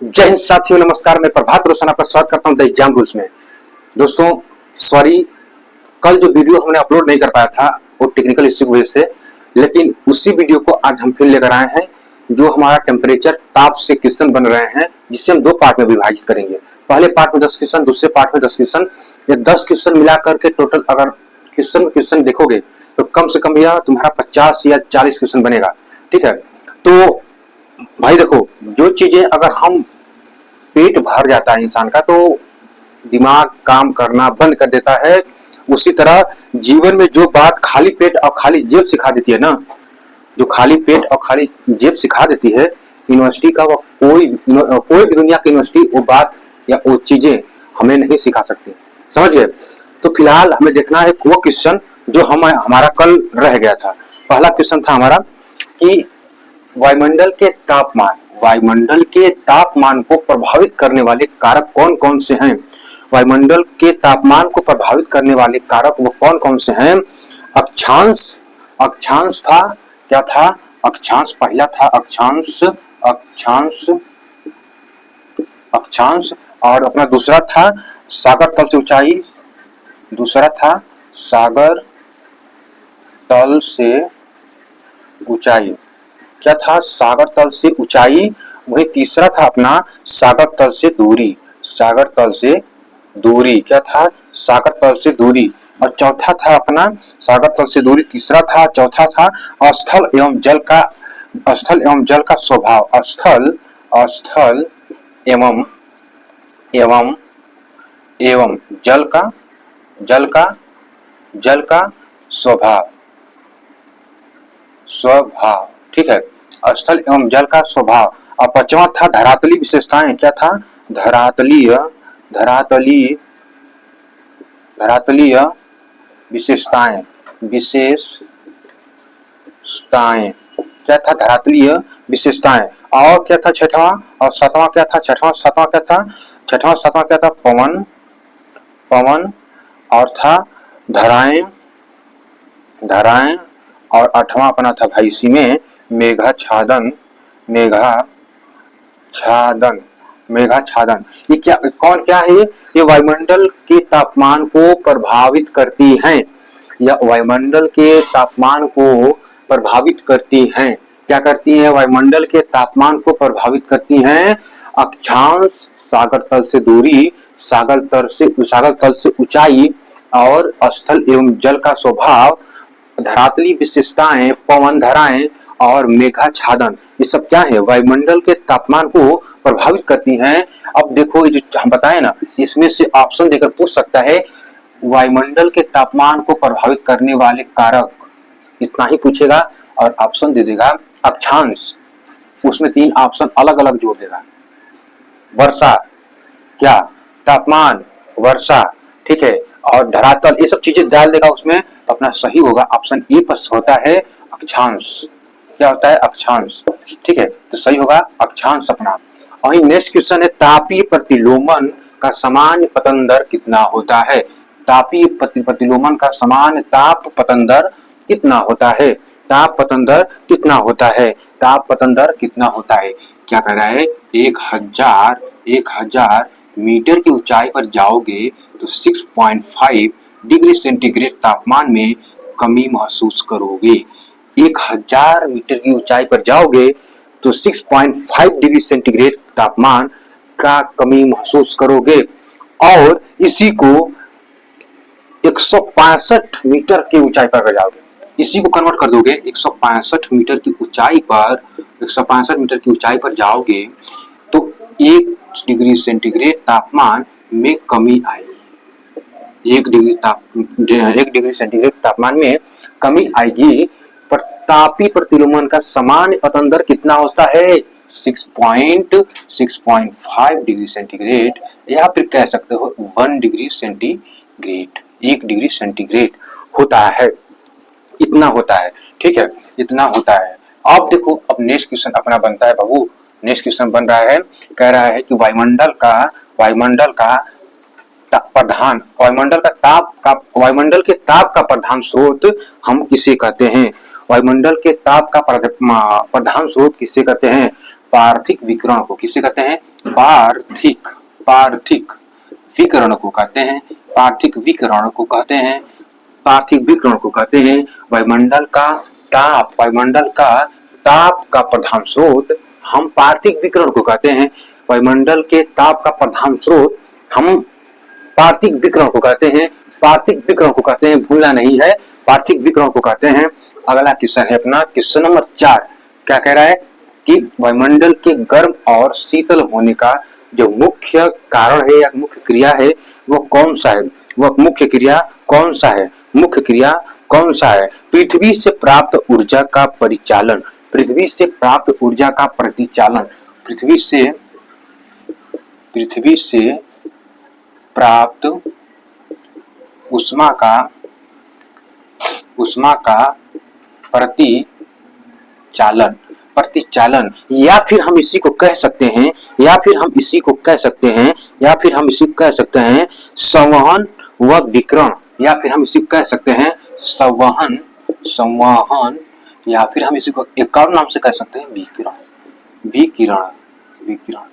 जय हिंद साथियों, नमस्कार। मैं प्रभात रोशन आपका स्वागत करता हूं द एग्जाम रूल्स में। दोस्तों सॉरी, कल जो वीडियो हमने अपलोड नहीं कर पाया था वो टेक्निकल इश्यू की वजह से, लेकिन उसी वीडियो को आज हम फिर लेकर आए हैं। जो हमारा टेम्परेचर ताप से क्वेश्चन बन रहे हैं, जिसे हम दो पार्ट में विभाजित करेंगे। पहले पार्ट में 10 क्वेश्चन, दूसरे पार्ट में 10 क्वेश्चन। ये 10 क्वेश्चन मिलाकर के टोटल अगर क्वेश्चन देखोगे तो कम से कम यह तुम्हारा 50 या 40 क्वेश्चन बनेगा। ठीक है, तो भाई देखो, जो चीजें अगर हम पेट भर जाता है इंसान का तो दिमाग काम करना बंद कर देता है, उसी तरह जीवन में जो बात खाली पेट और खाली जेब सिखा देती है ना, जो खाली पेट और खाली जेब सिखा देती है यूनिवर्सिटी का, वो कोई भी दुनिया की यूनिवर्सिटी वो बात या वो चीजें हमें नहीं सिखा सकती। समझ गए? तो फिलहाल हमें देखना है वो क्वेश्चन जो हमारा कल रह गया था। पहला क्वेश्चन था हमारा कि वायुमंडल के तापमान को प्रभावित करने वाले कारक कौन कौन से हैं। वायुमंडल के तापमान को प्रभावित करने वाले कारक वो कौन कौन से हैं। अक्षांश था, क्या था? अक्षांश पहला था, अक्षांश। और अपना दूसरा था सागर तल से ऊंचाई, दूसरा था सागर तल से ऊंचाई। क्या था? सागर तल से ऊंचाई। वही तीसरा था अपना सागर तल से दूरी, सागर तल से दूरी। क्या था? सागर तल से दूरी। और चौथा था अपना सागर तल से दूरी, तीसरा था। चौथा था स्थल एवं जल का स्वभाव, स्थल एवं जल का स्वभाव। ठीक है, स्थल एवं जल का स्वभाव। और पांचवा था धरातलीय विशेषताएं। क्या था? धरातलीय विशेषताएं। क्या था? धरातलीय विशेषताएं। और क्या था छठवां और सातवां? क्या था सातवां क्या था? पवन और था धराएं। और आठवां अपना था भाई इसी में मेघाच्छादन। ये क्या है? ये वायुमंडल के तापमान को प्रभावित करती हैं, या वायुमंडल के तापमान को प्रभावित करती हैं। क्या करती हैं? वायुमंडल के तापमान को प्रभावित करती हैं अक्षांश, सागर तल से दूरी, सागर तल से ऊंचाई, और स्थल एवं जल का स्वभाव, धरातलीय विशेषताएं, पवन धाराएं और मेघाच्छादन। ये सब क्या है? वायुमंडल के तापमान को प्रभावित करती हैं। अब देखो, ये जो हम बताए ना, इसमें से ऑप्शन देकर पूछ सकता है वायुमंडल के तापमान को प्रभावित करने वाले कारक, इतना ही पूछेगा और ऑप्शन दे देगा अक्षांश। उसमें 3 ऑप्शन अलग अलग जोड़ देगा। वर्षा, क्या? तापमान, वर्षा। ठीक है, और धरातल, ये सब चीजें डाल देगा उसमें। अपना सही होगा ऑप्शन ए पर होता है अक्षांश। क्या होता है? अक्षांश। ठीक है, तो सही होगा अक्षांश अपना। और नेक्स्ट क्वेश्चन है तापीय प्रतिलोमन का सामान्य पतन दर कितना होता है। तापीय प्रतिलोमन का सामान्य ताप पतन दर कितना होता है। ताप पतन दर कितना होता है। ताप पतन दर कितना होता है? क्या कह रहा है? 1000 मीटर की ऊंचाई पर जाओगे तो 6.5 डिग्री सेंटीग्रेड तापमान में कमी महसूस करोगे। 1000 मीटर की ऊंचाई पर जाओगे तो 6.5 डिग्री सेंटीग्रेड तापमान का कमी महसूस करोगे। और इसी को 165 मीटर की ऊंचाई पर जाओगे, इसी को कन्वर्ट कर दोगे 165 मीटर की ऊंचाई पर, 165 मीटर की ऊंचाई पर जाओगे तो 1 डिग्री सेंटीग्रेड तापमान में कमी आएगी। 1 डिग्री सेंटीग्रेड तापमान में कमी आएगी। पर तापीय प्रतिलोमन का सामान्य पतन दर कितना होता है? 6.5 डिग्री सेंटीग्रेड, या फिर कह सकते हो 1 डिग्री सेंटीग्रेड, 1 डिग्री सेंटीग्रेड होता है। इतना होता है। ठीक है, इतना होता है। अब देखो, अब नेक्स्ट क्वेश्चन अपना बनता है बाबू। नेक्स्ट क्वेश्चन बन रहा है, कह रहा है कि वायुमंडल के ताप का प्रधान स्रोत हम किसे कहते हैं। वायुमंडल के ताप का प्रधान स्रोत किसे कहते हैं? पार्थिक विकिरण को किसे कहते हैं? पार्थिक विकिरण को कहते हैं। पार्थिक विकिरण को कहते हैं। पार्थिक विकिरण को कहते हैं। वायुमंडल का ताप का प्रधान स्रोत हम पार्थिक विकिरण को कहते हैं। वायुमंडल के ताप का प्रधान स्रोत हम पार्थिक विकिरण को कहते हैं। पार्थिक विकिरण को कहते हैं, भूलना नहीं है, पार्थिक विकिरण को कहते हैं। अगला क्वेश्चन है अपना क्वेश्चन नंबर 4। क्या कह रहा है कि वायुमंडल के गर्म और शीतल होने का जो मुख्य कारण है या मुख्य क्रिया है वो कौन सा है? वह मुख्य क्रिया कौन सा है? मुख्य क्रिया कौन सा है? पृथ्वी से प्राप्त ऊर्जा का परिचालन। पृथ्वी से प्राप्त ऊर्जा का परिचालन। पृथ्वी से प्राप्त उष्मा का प्रतिचालन या फिर हम इसी को कह सकते हैं संवहन व विकिरण, या फिर हम इसी को कह सकते हैं संवहन या फिर हम इसी को एक और नाम से कह सकते हैं विकिरण।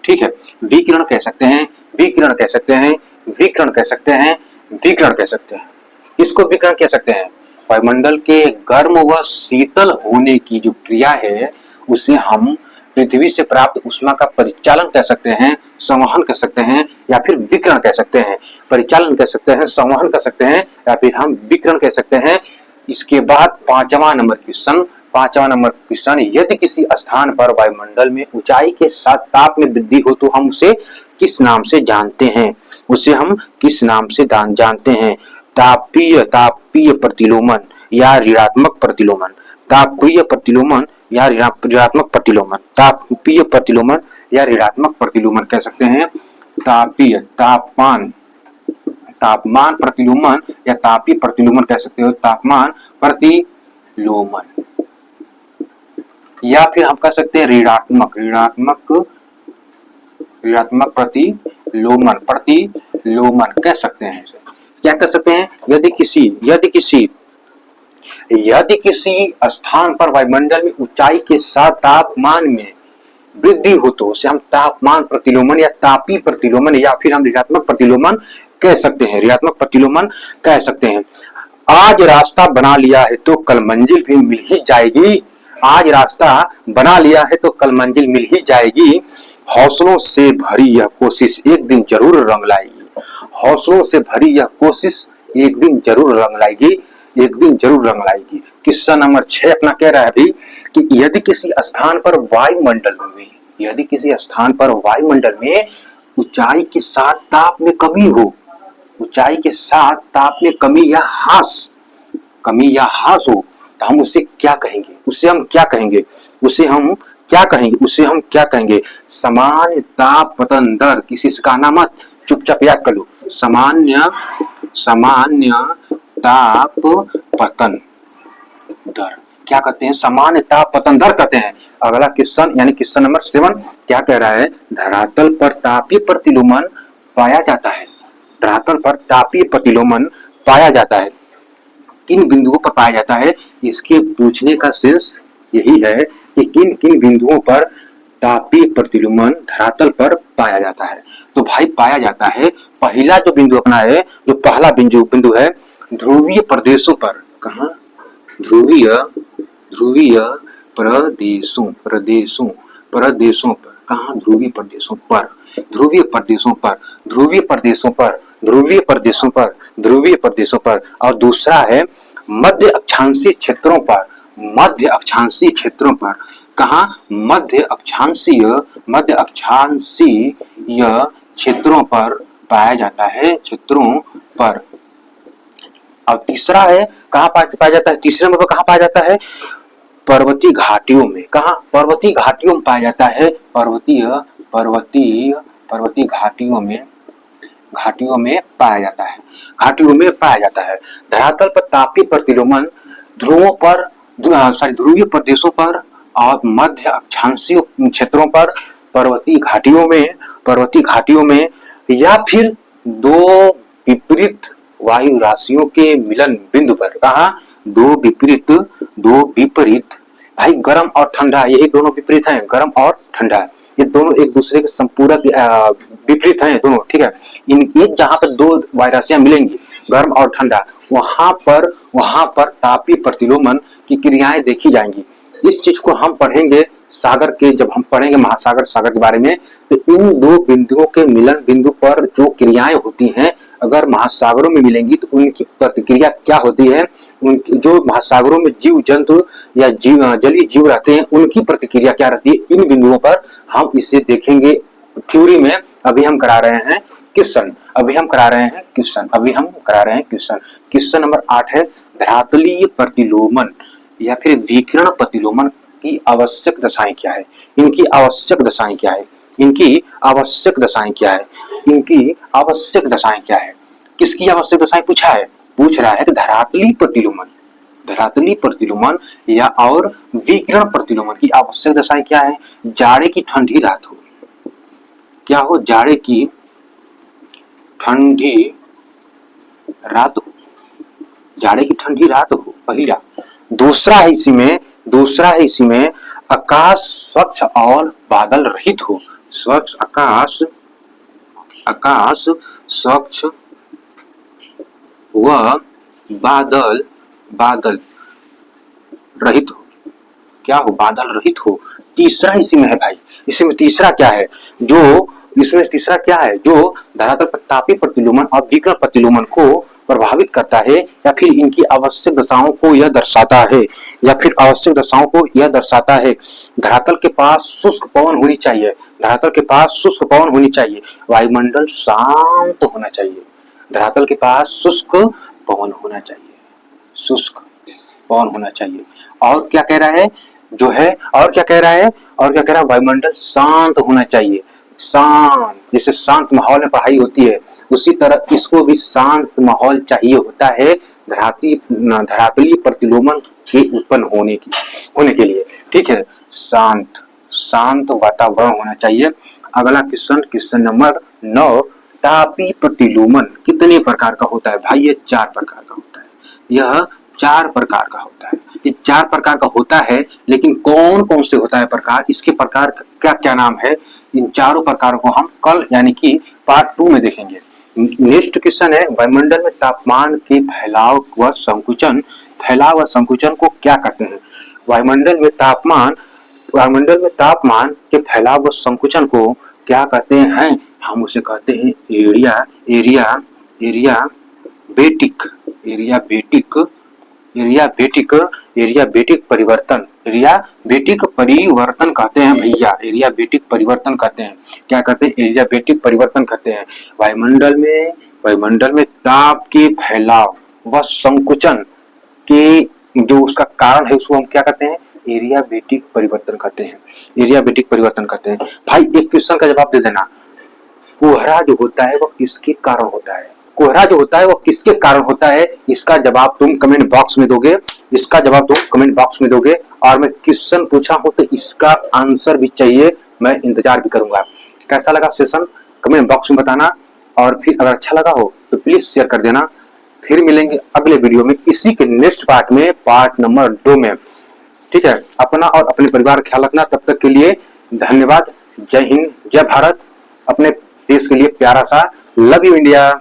ठीक है, विकिरण कह सकते हैं, विकिरण कह सकते हैं, विकिरण कह सकते हैं, विकिरण कह सकते हैं। इसको विकिरण कह सकते हैं। वायुमंडल के गर्म व शीतल होने की जो क्रिया है उसे हम पृथ्वी से प्राप्त उष्मा का परिचालन कह सकते हैं, संवहन कह सकते हैं, या फिर विकिरण कह सकते हैं। परिचालन कह सकते हैं, संवहन कह सकते हैं, या फिर हम विकिरण कह सकते हैं। इसके बाद पांचवा नंबर क्वेश्चन, यदि किसी स्थान पर वायुमंडल में ऊंचाई के साथ ताप में वृद्धि हो तो हम उसे किस नाम से जानते हैं? तापीय प्रतिलोमन या ऋणात्मक प्रतिलोमन। तापीय प्रतिलोमन या ऋणात्मक प्रतिलोमन। तापीय प्रतिलोमन या ऋणात्मक प्रतिलोमन कह सकते हैं। तापमान प्रतिलोमन या तापीय प्रतिलोमन कह सकते हो। तापमान प्रतिलोमन या फिर हम कह सकते हैं ऋणात्मक प्रतिलोमन कह सकते हैं। क्या कह सकते हैं? यदि किसी स्थान पर वायुमंडल में ऊंचाई के साथ तापमान में वृद्धि हो तो उसे हम तापमान प्रतिलोमन या तापीय प्रतिलोमन या फिर हम ऋणात्मक प्रतिलोमन कह सकते हैं। ऋणात्मक प्रतिलोमन कह सकते हैं। आज रास्ता बना लिया है तो कल मंजिल भी मिल ही जाएगी। आज रास्ता बना लिया है तो कल मंजिल मिल ही जाएगी। हौसलों से भरी यह कोशिश एक दिन जरूर रंग लाएगी। हौसलों से भरी यह कोशिश एक दिन जरूर रंग लाएगी। क्वेश्चन नंबर 6 अपना कह रहा है अभी कि यदि किसी स्थान पर वायुमंडल में ऊंचाई के साथ ताप में कमी हो, या ह्रास हो तो हम उसे क्या कहेंगे? सामान्य ताप पतन दर। किसी से कहना मत, चुपचाप याद कर लो। सामान्य ताप पतन दर क्या कहते हैं? सामान्य ताप पतन दर कहते हैं। अगला क्वेश्चन यानी क्वेश्चन नंबर 7 क्या कह रहा है? धरातल पर तापीय प्रतिलोमन पाया जाता है। किन बिंदुओं पर पाया जाता है? इसके पूछने का सेंस यही है कि किन किन बिंदुओं पर तापीय प्रतिलोमन धरातल पर पाया जाता है। तो भाई पाया जाता है, पहला जो बिंदु अपना है, जो पहला बिंदु है ध्रुवीय प्रदेशों पर। कहाँ? ध्रुवीय प्रदेशों पर। कहाँ? ध्रुवीय प्रदेशों पर। और दूसरा है मध्य अक्षांशीय क्षेत्रों पर। कहाँ? मध्य अक्षांशीय क्षेत्रों पर पाया जाता है। और तीसरा है कहाँ पाया जाता है? तीसरे नंबर पर कहाँ पाया जाता है? पर्वतीय घाटियों में। कहाँ? पर्वतीय घाटियों में पाया जाता है। पर्वतीय घाटियों में पाया जाता है। धरातल पर तापीय प्रतिलोमन ध्रुवीय प्रदेशों पर और मध्य अक्षांशीय क्षेत्रों पर, पर्वतीय घाटियों में या फिर दो विपरीत वायु राशियों के मिलन बिंदु पर। कहा? दो विपरीत भाई गर्म और ठंडा यही दोनों विपरीत हैं, गर्म और ठंडा ये दोनों एक दूसरे के संपूरक विपरीत हैं दोनों, ठीक है। ये जहां पर दो वायरसियां मिलेंगी गर्म और ठंडा, वहां पर तापीय प्रतिलोमन की क्रियाएं देखी जाएंगी। इस चीज को हम पढ़ेंगे सागर के, जब हम पढ़ेंगे महासागर सागर के बारे में, तो इन दो बिंदुओं के मिलन बिंदु पर जो क्रियाएं होती हैं अगर महासागरों में मिलेंगी तो उनकी प्रतिक्रिया क्या होती है, उनकी जो महासागरों में जीव जंतु या जलीय जीव रहते हैं उनकी प्रतिक्रिया क्या रहती है, इन बिंदुओं पर हम इसे देखेंगे थ्योरी में। अभी हम करा रहे हैं क्वेश्चन, क्वेश्चन नंबर 8 है धरातलीय प्रतिलोमन या फिर विकिरण प्रतिलोमन की आवश्यक दशाएं क्या है, इनकी आवश्यक दशाएं क्या है, किसकी आवश्यक दशाएं पूछ रहा है कि धरातलीय प्रतिलोमन या और विकिरण प्रतिलोमन की आवश्यक दशाएं क्या है। जाड़े की ठंडी रात हो, क्या हो, जाड़े की ठंडी रात हो पहला। दूसरा है इसी में आकाश स्वच्छ और बादल रहित हो, आकाश स्वच्छ व बादल रहित हो, क्या हो, बादल रहित हो। तीसरा इसी में है भाई, इसमें तीसरा क्या है, जो धरातल पर तापीय प्रतिलोमन और विकिरण प्रतिलोमन को प्रभावित करता है या फिर इनकी आवश्यक दशाओं को यह दर्शाता है, धरातल के पास शुष्क पवन होनी चाहिए, वायुमंडल शांत होना चाहिए, धरातल के पास शुष्क पवन होना चाहिए। और क्या कह रहा है, वायुमंडल शांत होना चाहिए, जैसे शांत माहौल में पढ़ाई होती है उसी तरह इसको भी शांत माहौल चाहिए होता है धरातलीय प्रतिलोमन के उत्पन्न होने के लिए, ठीक है। शांत वातावरण होना चाहिए। अगला क्वेश्चन नंबर 9, तापीय प्रतिलोमन कितने प्रकार का होता है भाई, ये 4 प्रकार का होता है, ये 4 प्रकार का होता है, लेकिन कौन कौन से होता है प्रकार, इसके प्रकार का क्या नाम है, इन चारों प्रकारों को हम कल यानी कि पार्ट 2 में देखेंगे। नेक्स्ट क्वेश्चन है वायुमंडल में तापमान के फैलाव व संकुचन को क्या कहते हैं। वायुमंडल में तापमान के फैलाव व संकुचन को क्या कहते हैं, हम उसे कहते हैं एरियाबेटिक परिवर्तन कहते हैं भैया, एरियाबेटिक परिवर्तन कहते हैं। क्या कहते हैं, एरियाबेटिक परिवर्तन कहते हैं। वायुमंडल में ताप के फैलाव व संकुचन के जो उसका कारण है उसको हम क्या कहते हैं, एरियाबेटिक परिवर्तन कहते हैं। भाई एक क्वेश्चन का जवाब दे देना, कोहरा जो होता है वो किसके कारण होता है, इसका जवाब तुम कमेंट बॉक्स में दोगे, और मैं क्वेश्चन पूछा हूं तो इसका आंसर भी चाहिए, मैं इंतजार भी करूंगा। कैसा लगा सेशन कमेंट बॉक्स में बताना, और फिर अगर अच्छा लगा हो तो प्लीज शेयर कर देना। फिर मिलेंगे अगले वीडियो में इसी के नेक्स्ट पार्ट में, पार्ट नंबर 2 में, ठीक है। अपना और अपने परिवार का ख्याल रखना, तब तक के लिए धन्यवाद। जय हिंद, जय भारत, अपने देश के लिए प्यारा सा लव यू इंडिया।